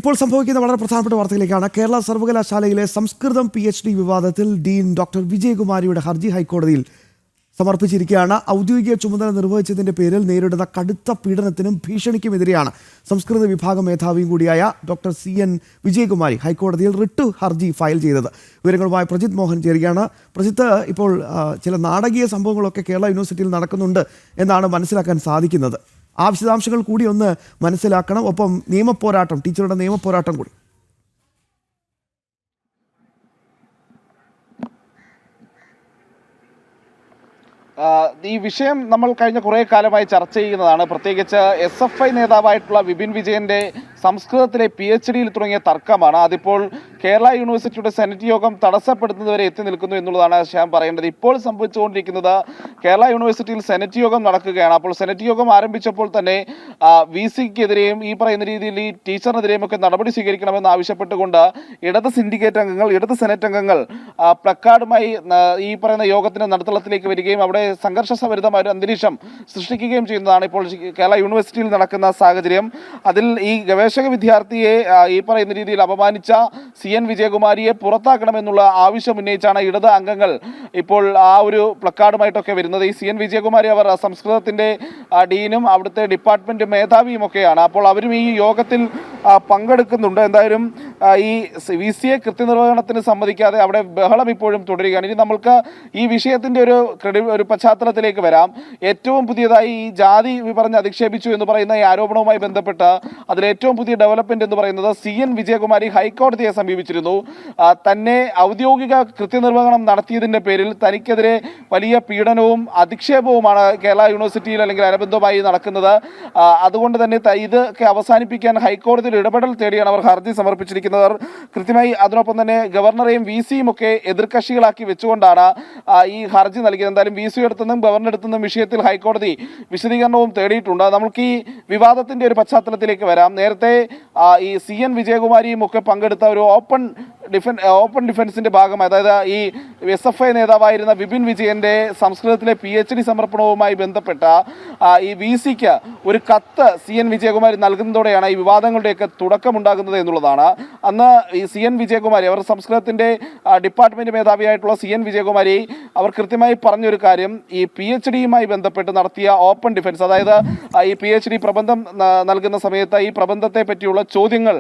ഇപ്പോൾ സംഭവിക്കുന്ന വളരെ പ്രധാനപ്പെട്ട വാർത്തയിലേക്കാണ്. കേരള സർവകലാശാലയിലെ സംസ്കൃതം PhD വിവാദത്തിൽ ഡീൻ ഡോക്ടർ വിജയകുമാരിയുടെ ഹർജി ഹൈക്കോടതിയിൽ സമർപ്പിച്ചിരിക്കുകയാണ്. ഔദ്യോഗിക ചുമതല നിർവഹിച്ചതിന്റെ പേരിൽ നേരിടുന്ന കടുത്ത പീഡനത്തിനും ഭീഷണിക്കുമെതിരെയാണ് സംസ്കൃത വിഭാഗം മേധാവിയും കൂടിയായ ഡോക്ടർ CN വിജയകുമാരി ഹൈക്കോടതിയിൽ റിട്ട് ഹർജി ഫയൽ ചെയ്തത്. വിവരങ്ങളുമായി പ്രജിത് മോഹൻ ചേരുകയാണ്. പ്രജിത്ത്, ഇപ്പോൾ ചില നാടകീയ സംഭവങ്ങളൊക്കെ കേരള യൂണിവേഴ്സിറ്റിയിൽ നടക്കുന്നുണ്ട് എന്നാണ് മനസ്സിലാക്കാൻ സാധിക്കുന്നത്. ആ വിശദാംശങ്ങൾ കൂടി ഒന്ന് മനസ്സിലാക്കണം. ഒപ്പം നിയമപോരാട്ടം, ടീച്ചറുടെ നിയമപോരാട്ടം കൂടി. ഈ വിഷയം നമ്മൾ കഴിഞ്ഞ കുറേ കാലമായി ചർച്ച ചെയ്യുന്നതാണ്. പ്രത്യേകിച്ച് SFI നേതാവായിട്ടുള്ള വിപിൻ വിജയന്റെ സംസ്കൃതത്തിലെ PhDയിൽ തുടങ്ങിയ തർക്കമാണ്. അതിപ്പോൾ കേരള യൂണിവേഴ്സിറ്റിയുടെ സെനറ്റ് യോഗം തടസ്സപ്പെടുത്തുന്നതുവരെ എത്തി നിൽക്കുന്നു എന്നുള്ളതാണ് ഞാൻ പറയേണ്ടത്. ഇപ്പോൾ സംഭവിച്ചുകൊണ്ടിരിക്കുന്നത് കേരള യൂണിവേഴ്സിറ്റിയിൽ സെനറ്റ് യോഗം നടക്കുകയാണ്. അപ്പോൾ സെനറ്റ് യോഗം ആരംഭിച്ചപ്പോൾ തന്നെ VC-ക്കെതിരെയും ഈ പറയുന്ന രീതിയിൽ ഈ ടീച്ചറിനെതിരെയും ഒക്കെ നടപടി സ്വീകരിക്കണമെന്ന് ആവശ്യപ്പെട്ടുകൊണ്ട് ഇടത് സിൻഡിക്കേറ്റ് അംഗങ്ങൾ, ഇടത് സെനറ്റ് അംഗങ്ങൾ പ്ലക്കാർഡുമായി ഈ പറയുന്ന യോഗത്തിന്റെ നടുത്തളത്തിലേക്ക് വരികയും അവിടെ സംഘർഷസഭരിതമായ ഒരു അന്തരീക്ഷം സൃഷ്ടിക്കുകയും ചെയ്യുന്നതാണ് ഇപ്പോൾ കേരള യൂണിവേഴ്സിറ്റിയിൽ നടക്കുന്ന സാഹചര്യം. അതിൽ ഈ ഗവേഷക വിദ്യാർത്ഥിയെ ഈ പറയുന്ന രീതിയിൽ അപമാനിച്ച CN വിജയകുമാരിയെ പുറത്താക്കണമെന്നുള്ള ആവശ്യം ഉന്നയിച്ചാണ് ഇടത് അംഗങ്ങൾ ഇപ്പോൾ ആ ഒരു പ്ലക്കാർഡുമായിട്ടൊക്കെ വരുന്നത്. ഈ CN വിജയകുമാരി അവർ സംസ്കൃതത്തിന്റെ ഡീനും അവിടുത്തെ ഡിപ്പാർട്ട്മെന്റ് മേധാവിയും ഒക്കെയാണ്. അപ്പോൾ അവരും ഈ യോഗത്തിൽ പങ്കെടുക്കുന്നുണ്ട്. എന്തായാലും ഈ VC-യെ കൃത്യനിർവഹണത്തിന് സമ്മതിക്കാതെ അവിടെ ബഹളം ഇപ്പോഴും തുടരുകയാണ്. ഇനി നമ്മൾക്ക് ഈ വിഷയത്തിന്റെ ഒരു പശ്ചാത്തലത്തിലേക്ക് വരാം. ഏറ്റവും പുതിയതായി ഈ ജാതി പറഞ്ഞ് അധിക്ഷേപിച്ചു എന്ന് പറയുന്ന ഈ ആരോപണവുമായി ബന്ധപ്പെട്ട് അതിലേറ്റവും പുതിയ ഡെവലപ്മെന്റ് എന്ന് പറയുന്നത് CN വിജയകുമാരി ഹൈക്കോടതിയെ സമീപിച്ചിരുന്നു. തന്നെ ഔദ്യോഗിക കൃത്യനിർവഹണം നടത്തിയതിന്റെ പേരിൽ തനിക്കെതിരെ വലിയ പീഡനവും അധിക്ഷേപവുമാണ് കേരള യൂണിവേഴ്സിറ്റിയിൽ അല്ലെങ്കിൽ അനുബന്ധമായി നടക്കുന്നത്. അതുകൊണ്ട് തന്നെ ഇതൊക്കെ അവസാനിപ്പിക്കാൻ ഹൈക്കോടതിയിൽ ഇടപെടൽ തേടിയാണ് അവർ ഹർജി സമർപ്പിച്ചിരിക്കുന്നവർ. കൃത്യമായി അതിനൊപ്പം തന്നെ ഗവർണറെയും VC-യും ഒക്കെ എതിർകക്ഷികളാക്കി വെച്ചുകൊണ്ടാണ് ഈ ഹർജി നൽകിയത്. എന്തായാലും VC എടുത്തുനിന്നും ഗവർണർ എടുത്തുനിന്നും വിഷയത്തിൽ ഹൈക്കോടതി വിശദീകരണവും തേടിയിട്ടുണ്ട്. നമുക്ക് ഈ വിവാദത്തിന്റെ ഒരു പശ്ചാത്തലത്തിലേക്ക് വരാം. നേരത്തെ ഈ CN വിജയകുമാരിയും ഒക്കെ പങ്കെടുത്ത ഒരു ഓപ്പൺ ഡിഫൻസിന്റെ ഭാഗമായി, അതായത് ഈ SFI നേതാവായിരുന്ന വിപിൻ വിജയന്റെ സംസ്കൃതത്തിലെ PhD സമർപ്പണവുമായി ബന്ധപ്പെട്ട ഈ VC-ക്ക് ഒരു കത്ത് CN വിജയകുമാരി നൽകുന്നതോടെയാണ് ഈ വിവാദങ്ങളുടെയൊക്കെ തുടക്കമുണ്ടാകുന്നത് എന്നുള്ളതാണ്. അന്ന് ഈ CN വിജയകുമാരി, അവർ സംസ്കൃതത്തിന്റെ ഡിപ്പാർട്ട്മെന്റ് മേധാവിയായിട്ടുള്ള CN വിജയകുമാരി അവർ കൃത്യമായി പറഞ്ഞൊരു കാര്യം, ഈ PhD-യുമായി ബന്ധപ്പെട്ട് നടത്തിയ ഓപ്പൺ ഡിഫൻസ്, അതായത് ഈ PhD പ്രബന്ധം നൽകുന്ന സമയത്ത് ഈ പ്രബന്ധത്തെ പറ്റിയുള്ള ചോദ്യങ്ങൾ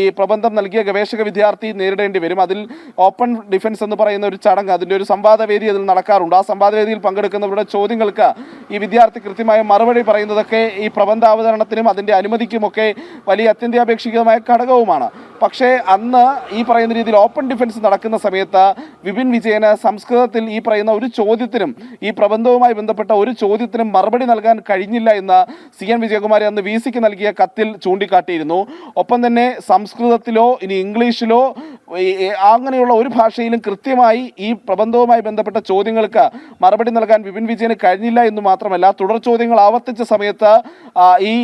ഈ പ്രബന്ധം നൽകിയ ഗവേഷക വിദ്യാർത്ഥി നേരിടേണ്ടി വരും. അതിൽ ഓപ്പൺ ഡിഫൻസ് എന്ന് പറയുന്ന ഒരു ചടങ്ങ്, അതിൻ്റെ ഒരു സംവാദവേദി അതിൽ നടക്കാറുണ്ട്. ആ സംവാദവേദിയിൽ പങ്കെടുക്കുന്നവരുടെ ചോദ്യങ്ങൾക്ക് ഈ വിദ്യാർത്ഥി കൃത്യമായ മറുപടി പറയുന്നതൊക്കെ ഈ പ്രബന്ധാവതരണത്തിനും അതിൻ്റെ അനുമതിക്കുമൊക്കെ വലിയ അത്യന്താപേക്ഷിതമായ ഘടകവുമാണ്. പക്ഷേ അന്ന് ഈ പറയുന്ന രീതിയിൽ ഓപ്പൺ ഡിഫൻസ് നടക്കുന്ന സമയത്ത് വിപിൻ വിജയന് സംസ്കൃതത്തിൽ ഈ പറയുന്ന ഒരു ചോദ്യത്തിനും ഈ പ്രബന്ധവുമായി ബന്ധപ്പെട്ട ഒരു ചോദ്യത്തിനും മറുപടി നൽകാൻ കഴിഞ്ഞില്ല എന്ന് CN വിജയകുമാരി അന്ന് VC-ക്ക് നൽകിയ കത്തിൽ ചൂണ്ടിക്കാട്ടിയിരുന്നു. ഒപ്പം തന്നെ സംസ്കൃതത്തിലോ ഇനി ഇംഗ്ലീഷിലോ അങ്ങനെയുള്ള ഒരു ഭാഷയിലും കൃത്യമായി ഈ പ്രബന്ധവുമായി ബന്ധപ്പെട്ട ചോദ്യങ്ങൾക്ക് മറുപടി നൽകാൻ വിപിൻ വിജയന് കഴിഞ്ഞില്ല എന്ന് മാത്രമല്ല, തുടർ ചോദ്യങ്ങൾ ആവർത്തിച്ച സമയത്ത് ഈ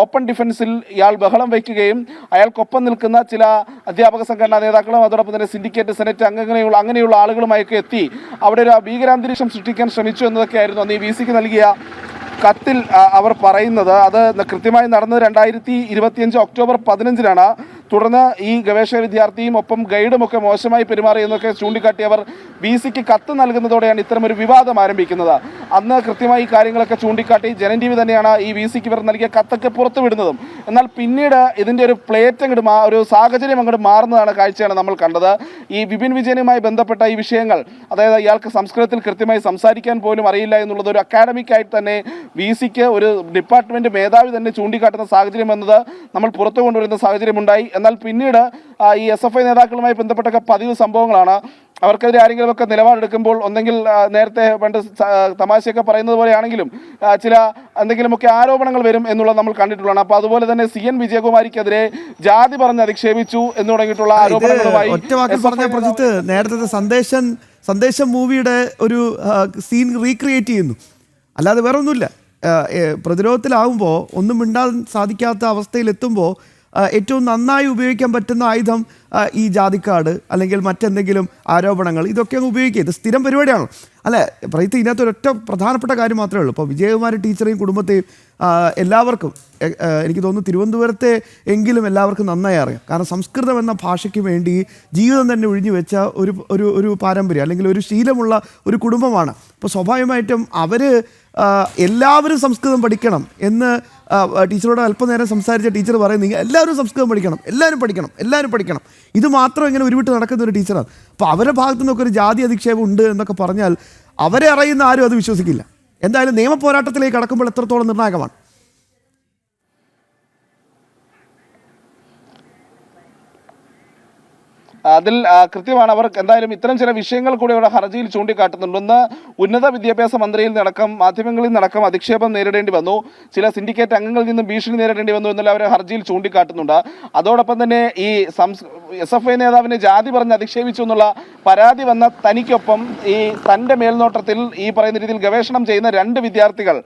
ഓപ്പൺ ഡിഫൻസിൽ ഇയാൾ ബഹളം വയ്ക്കുകയും അയാൾക്കൊപ്പം നിൽക്കുന്ന ചില അധ്യാപക സംഘടനാ നേതാക്കളും അതോടൊപ്പം തന്നെ സിൻഡിക്കേറ്റ്, സെനറ്റ് അങ്ങനെയുള്ള ആളുകളുമായൊക്കെ എത്തി അവിടെ ഒരു ഭീകരാന്തരീക്ഷം സൃഷ്ടിക്കാൻ ശ്രമിച്ചു എന്നതൊക്കെയായിരുന്നു അന്ന് ഈ VC-ക്ക് നൽകിയ കത്തിൽ അവർ പറയുന്നത്. അത് കൃത്യമായി നടന്നത് 2025 ഒക്ടോബർ 15-നാണ്. തുടർന്ന് ഈ ഗവേഷക വിദ്യാർത്ഥിയും ഒപ്പം ഗൈഡും ഒക്കെ മോശമായി പെരുമാറി എന്നൊക്കെ ചൂണ്ടിക്കാട്ടി അവർ VC-ക്ക് കത്ത് നൽകുന്നതോടെയാണ് ഇത്തരമൊരു വിവാദം ആരംഭിക്കുന്നത്. അന്ന് കൃത്യമായി കാര്യങ്ങളൊക്കെ ചൂണ്ടിക്കാട്ടി ജനൻ TV തന്നെയാണ് ഈ VC-ക്ക് ഇവർ നൽകിയ കത്തൊക്കെ പുറത്തുവിടുന്നതും. എന്നാൽ പിന്നീട് ഇതിൻ്റെ ഒരു ഒരു സാഹചര്യം അങ്ങോട്ട് മാറുന്നതാണ് കാഴ്ചയാണ് നമ്മൾ കണ്ടത്. ഈ വിപിൻ വിജയനുമായി ബന്ധപ്പെട്ട ഈ വിഷയങ്ങൾ, അതായത് ഇയാൾക്ക് സംസ്കൃതത്തിൽ കൃത്യമായി സംസാരിക്കാൻ പോലും അറിയില്ല എന്നുള്ളത് ഒരു അക്കാഡമിക്കായിട്ട് തന്നെ VC-ക്ക് ഒരു ഡിപ്പാർട്ട്മെന്റ് മേധാവി തന്നെ ചൂണ്ടിക്കാട്ടുന്ന സാഹചര്യം എന്നത് നമ്മൾ പുറത്തു കൊണ്ടുവരുന്ന സാഹചര്യമുണ്ടായി. എന്നാൽ പിന്നീട് ഈ SFI നേതാക്കളുമായി ബന്ധപ്പെട്ടൊക്കെ പതിവ് സംഭവങ്ങളാണ്. അവർക്കെതിരെ ആരെങ്കിലുമൊക്കെ നിലപാടെടുക്കുമ്പോൾ ഒന്നെങ്കിൽ നേരത്തെ പണ്ട് തമാശയൊക്കെ പറയുന്നത് പോലെയാണെങ്കിലും ചില എന്തെങ്കിലുമൊക്കെ ആരോപണങ്ങൾ വരും എന്നുള്ളത് നമ്മൾ കണ്ടിട്ടുള്ളതാണ്. അപ്പോൾ അതുപോലെ തന്നെ CN വിജയകുമാരിക്കെതിരെ ജാതി പറഞ്ഞ് അധിക്ഷേപിച്ചു എന്ന് തുടങ്ങിയിട്ടുള്ള ആരോപണങ്ങളുമായി നേരത്തെ സന്ദേശം മൂവിയുടെ ഒരു സീൻ റീക്രിയേറ്റ് ചെയ്യുന്നു, അല്ലാതെ വേറെ ഒന്നുമില്ല. പ്രതിരോധത്തിലാവുമ്പോൾ ഒന്നും മിണ്ടാൻ സാധിക്കാത്ത അവസ്ഥയിലെത്തുമ്പോൾ ഏറ്റവും നന്നായി ഉപയോഗിക്കാൻ പറ്റുന്ന ആയുധം ഈ ജാതിക്കാട് അല്ലെങ്കിൽ മറ്റെന്തെങ്കിലും ആരോപണങ്ങൾ, ഇതൊക്കെ അങ്ങ് ഉപയോഗിക്കുക. ഇത് സ്ഥിരം പരിപാടിയാണോ? അല്ലേ പ്രജിത്ത്? ഇതിനകത്ത് ഒരൊറ്റ പ്രധാനപ്പെട്ട കാര്യം മാത്രമേ ഉള്ളൂ. ഇപ്പോൾ വിജയകുമാരി ടീച്ചറെയും കുടുംബത്തെയും എല്ലാവർക്കും എനിക്ക് തോന്നുന്നു തിരുവനന്തപുരത്തെ എങ്കിലും എല്ലാവർക്കും നന്നായി അറിയാം. കാരണം സംസ്കൃതം എന്ന ഭാഷയ്ക്ക് വേണ്ടി ജീവിതം തന്നെ ഒഴിഞ്ഞു വെച്ച ഒരു പാരമ്പര്യം അല്ലെങ്കിൽ ഒരു ശീലമുള്ള ഒരു കുടുംബമാണ്. അപ്പോൾ സ്വാഭാവികമായിട്ടും അവർ എല്ലാവരും സംസ്കൃതം പഠിക്കണം എന്ന് ടീച്ചറോട് അല്പനേരം സംസാരിച്ച ടീച്ചർ പറയുന്നത് എല്ലാവരും സംസ്കൃതം പഠിക്കണം, എല്ലാവരും പഠിക്കണം. ഇത് മാത്രം ഇങ്ങനെ ഉരുവിട്ട് നടക്കുന്ന ഒരു ടീച്ചറാണ്. അപ്പോൾ അവരുടെ ഭാഗത്തു നിന്നൊക്കെ ഒരു ജാതി അധിക്ഷേപം ഉണ്ട് എന്നൊക്കെ പറഞ്ഞാൽ അവരെ അറിയുന്ന ആരും അത് വിശ്വസിക്കില്ല. എന്തായാലും നിയമ പോരാട്ടത്തിലേക്ക് കടക്കുമ്പോൾ എത്രത്തോളം നിർണായകമാണ്. അതിൽ കൃത്യമാണ്. അവർ എന്തായാലും ഇത്തരം ചില വിഷയങ്ങൾ കൂടി അവരുടെ ഹർജിയിൽ ചൂണ്ടിക്കാട്ടുന്നുണ്ട്. ഒന്ന്, ഉന്നത വിദ്യാഭ്യാസ മന്ത്രിയിൽ നിന്നടക്കം മാധ്യമങ്ങളിൽ നിന്നടക്കം അധിക്ഷേപം നേരിടേണ്ടി വന്നു, ചില സിൻഡിക്കേറ്റ് അംഗങ്ങളിൽ നിന്നും ഭീഷണി നേരിടേണ്ടി വന്നു എന്നുള്ള അവർ ഹർജിയിൽ ചൂണ്ടിക്കാട്ടുന്നുണ്ട്. അതോടൊപ്പം തന്നെ ഈ SFI നേതാവിനെ ജാതി പറഞ്ഞ് അധിക്ഷേപിച്ചു എന്നുള്ള പരാതി വന്ന തനിക്കൊപ്പം ഈ തൻ്റെ മേൽനോട്ടത്തിൽ ഈ പറയുന്ന രീതിയിൽ ഗവേഷണം ചെയ്യുന്ന 2 വിദ്യാർത്ഥികൾ,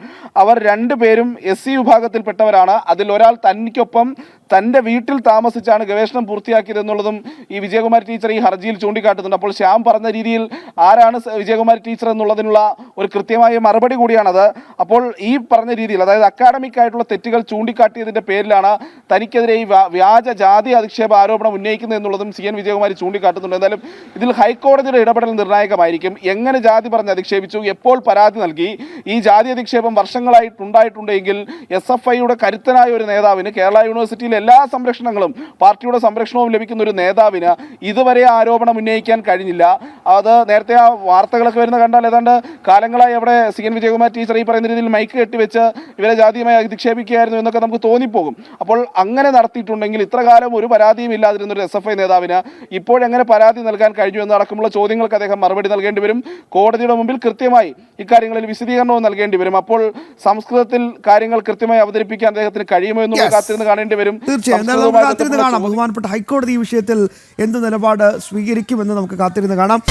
അവർ 2 പേരും SC വിഭാഗത്തിൽപ്പെട്ടവരാണ്. അതിൽ ഒരാൾ തനിക്കൊപ്പം തൻ്റെ വീട്ടിൽ താമസിച്ചാണ് ഗവേഷണം പൂർത്തിയാക്കിയതെന്നുള്ളതും ഈ വിജയകുമാരി ടീച്ചർ ഈ ഹർജിയിൽ ചൂണ്ടിക്കാട്ടുന്നുണ്ട്. അപ്പോൾ ശ്യാം പറഞ്ഞ രീതിയിൽ ആരാണ് വിജയകുമാരി ടീച്ചർ എന്നുള്ളതിനുള്ള ഒരു കൃത്യമായ മറുപടി കൂടിയാണത്. അപ്പോൾ ഈ പറഞ്ഞ രീതിയിൽ, അതായത് അക്കാഡമിക് ആയിട്ടുള്ള തെറ്റുകൾ ചൂണ്ടിക്കാട്ടിയതിൻ്റെ പേരിലാണ് തനിക്കെതിരെ ഈ വ്യാജ ജാതി അധിക്ഷേപ ആരോപണം ഉന്നയിക്കുന്നത് എന്നുള്ളതും CN വിജയകുമാരി ചൂണ്ടിക്കാട്ടുന്നുണ്ട്. എന്തായാലും ഇതിൽ ഹൈക്കോടതിയുടെ ഇടപെടൽ നിർണായകമായിരിക്കും. എങ്ങനെ ജാതി പറഞ്ഞ് അധിക്ഷേപിച്ചു, എപ്പോൾ പരാതി നൽകി, ഈ ജാതി അധിക്ഷേപം വർഷങ്ങളായിട്ടുണ്ടായിട്ടുണ്ടെങ്കിൽ SFIയുടെ കരുത്തനായ ഒരു നേതാവിന്, കേരള യൂണിവേഴ്സിറ്റിയിലെ എല്ലാ സംരക്ഷണങ്ങളും പാർട്ടിയുടെ സംരക്ഷണവും ലഭിക്കുന്ന ഒരു നേതാവിന് ഇതുവരെ ആരോപണം ഉന്നയിക്കാൻ കഴിഞ്ഞില്ല. അത് നേരത്തെ ആ വാർത്തകളൊക്കെ വരുന്ന കണ്ടാൽ ഏതാണ്ട് കാലങ്ങളായി അവിടെ CN വിജയകുമാർ ടീച്ചർ ഈ പറയുന്ന രീതിയിൽ മൈക്ക് കെട്ടിവെച്ച് ഇവരെ ജാതിയുമായി അധിക്ഷേപിക്കുകയായിരുന്നു എന്നൊക്കെ നമുക്ക് തോന്നിപ്പോകും. അപ്പോൾ അങ്ങനെ നടത്തിയിട്ടുണ്ടെങ്കിൽ ഇത്ര കാലം ഒരു പരാതിയും ഇല്ലാതിരുന്ന ഒരു SFI നേതാവിന് ഇപ്പോഴെങ്ങനെ പരാതി നൽകാൻ കഴിഞ്ഞു എന്നടക്കമുള്ള ചോദ്യങ്ങൾക്ക് അദ്ദേഹം മറുപടി നൽകേണ്ടി വരും. കോടതിയുടെ മുമ്പിൽ കൃത്യമായി ഇക്കാര്യങ്ങളിൽ വിശദീകരണവും നൽകേണ്ടി വരും. അപ്പോൾ സംസ്കൃതത്തിൽ കാര്യങ്ങൾ കൃത്യമായി അവതരിപ്പിക്കാൻ അദ്ദേഹത്തിന് കഴിയുമോ എന്നുള്ള കാത്തിരുന്ന് കാണേണ്ടി വരും. തീർച്ചയായും കാത്തിരുന്ന് കാണാം. ബഹുമാനപ്പെട്ട ഹൈക്കോടതി ഈ വിഷയത്തിൽ എന്ത് നിലപാട് സ്വീകരിക്കുമെന്ന് നമുക്ക് കാത്തിരുന്ന് കാണാം.